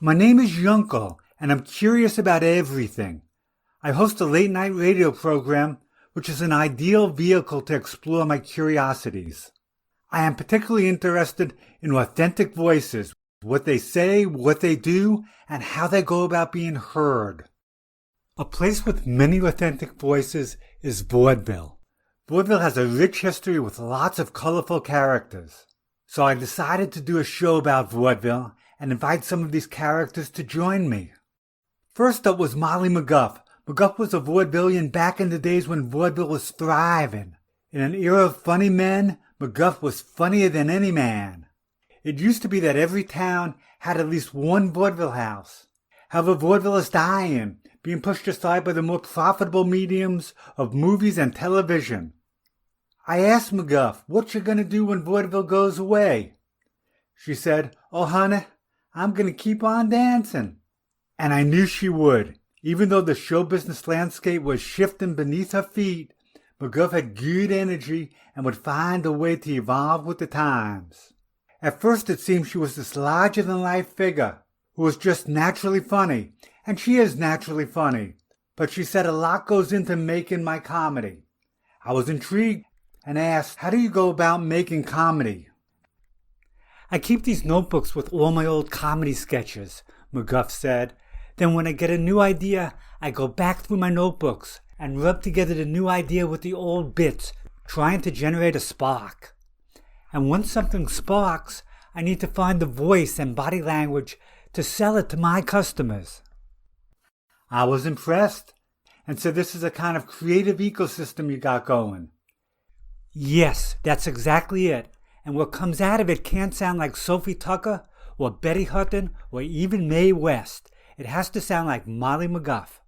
My name is Yunkel, and I'm curious about everything. I host a late-night radio program, which is an ideal vehicle to explore my curiosities. I am particularly interested in authentic voices, what they say, what they do, and how they go about being heard. A place with many authentic voices is vaudeville. Vaudeville has a rich history with lots of colorful characters. So I decided to do a show about vaudeville and invite some of these characters to join me. First up was Molly McGuff. McGuff was a vaudevillian back in the days when vaudeville was thriving. In an era of funny men, McGuff was funnier than any man. It used to be that every town had at least one vaudeville house. However, vaudeville is dying, being pushed aside by the more profitable mediums of movies and television. I asked McGuff, what you gonna do when vaudeville goes away? She said, "Oh, honey, I'm gonna keep on dancing." And I knew she would. Even though the show business landscape was shifting beneath her feet, McGuff had good energy and would find a way to evolve with the times. At first it seemed she was this larger-than-life figure who was just naturally funny, and she is naturally funny, but she said a lot goes into making my comedy. I was intrigued and asked, how do you go about making comedy? I keep these notebooks with all my old comedy sketches, McGuff said. Then when I get a new idea, I go back through my notebooks and rub together the new idea with the old bits, trying to generate a spark. And once something sparks, I need to find the voice and body language to sell it to my customers. I was impressed and said, this is a kind of creative ecosystem you got going. Yes, that's exactly it. And what comes out of it can't sound like Sophie Tucker or Betty Hutton or even Mae West. It has to sound like Molly McGuff.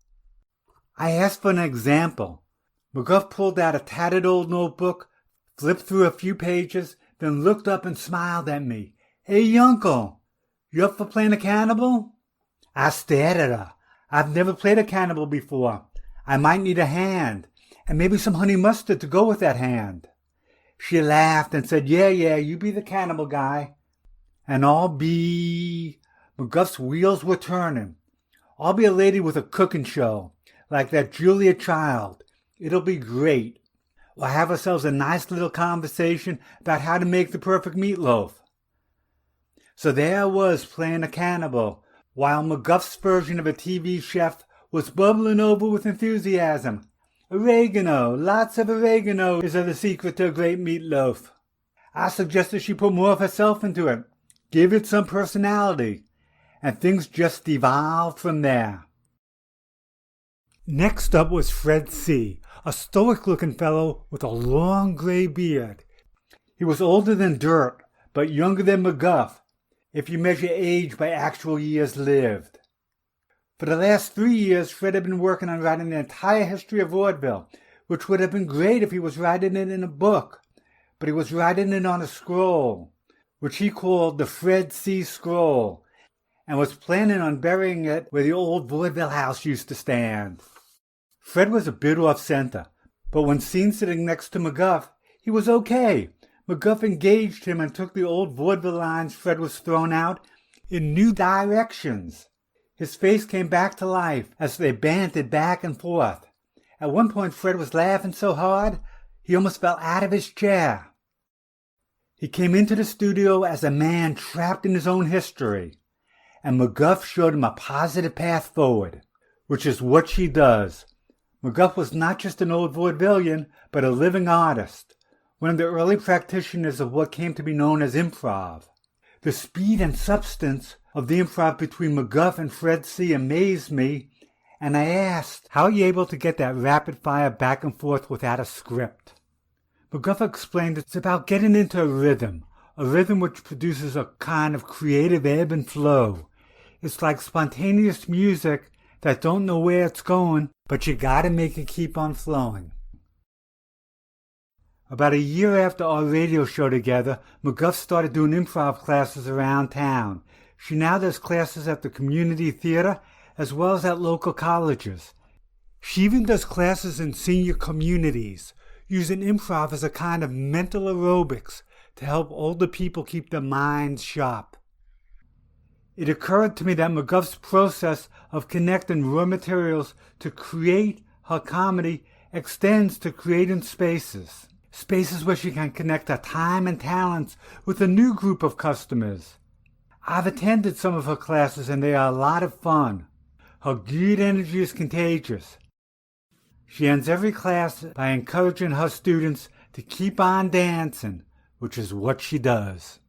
I asked for an example. McGuff pulled out a tattered old notebook, flipped through a few pages, then looked up and smiled at me. "Hey, Yunkel, you up for playing a cannibal?" I stared at her. I've never played a cannibal before. I might need a hand, and maybe some honey mustard to go with that hand. She laughed and said, yeah, you be the cannibal guy. And I'll be... McGuff's wheels were turning. I'll be a lady with a cooking show, like that Julia Child. It'll be great. We'll have ourselves a nice little conversation about how to make the perfect meatloaf. So there I was playing a cannibal, while McGuff's version of a TV chef was bubbling over with enthusiasm. Oregano, lots of oregano is the secret to a great meatloaf. I suggested she put more of herself into it, give it some personality, and things just evolved from there. Next up was Fred C., a stoic-looking fellow with a long gray beard. He was older than dirt, but younger than McGuff, if you measure age by actual years lived. For the last 3 years, Fred had been working on writing the entire history of vaudeville, which would have been great if he was writing it in a book, but he was writing it on a scroll, which he called the Fred C. Scroll, and was planning on burying it where the old vaudeville house used to stand. Fred was a bit off-center, but when seen sitting next to McGuff, he was okay. McGuff engaged him and took the old vaudeville lines Fred was throwing out in new directions. His face came back to life as they bantered back and forth. At one point, Fred was laughing so hard, he almost fell out of his chair. He came into the studio as a man trapped in his own history, and McGuff showed him a positive path forward, which is what she does. McGuff was not just an old vaudevillian, but a living artist, one of the early practitioners of what came to be known as improv. The speed and substance of the improv between McGuff and Fred C. amazed me, and I asked, how are you able to get that rapid-fire back and forth without a script? McGuff explained it's about getting into a rhythm which produces a kind of creative ebb and flow. It's like spontaneous music that don't know where it's going, but you gotta make it keep on flowing. About a year after our radio show together, McGuff started doing improv classes around town. She now does classes at the community theater as well as at local colleges. She even does classes in senior communities, using improv as a kind of mental aerobics to help older people keep their minds sharp. It occurred to me that McGuff's process of connecting raw materials to create her comedy extends to creating spaces. Spaces where she can connect her time and talents with a new group of customers. I've attended some of her classes and they are a lot of fun. Her good energy is contagious. She ends every class by encouraging her students to keep on dancing, which is what she does.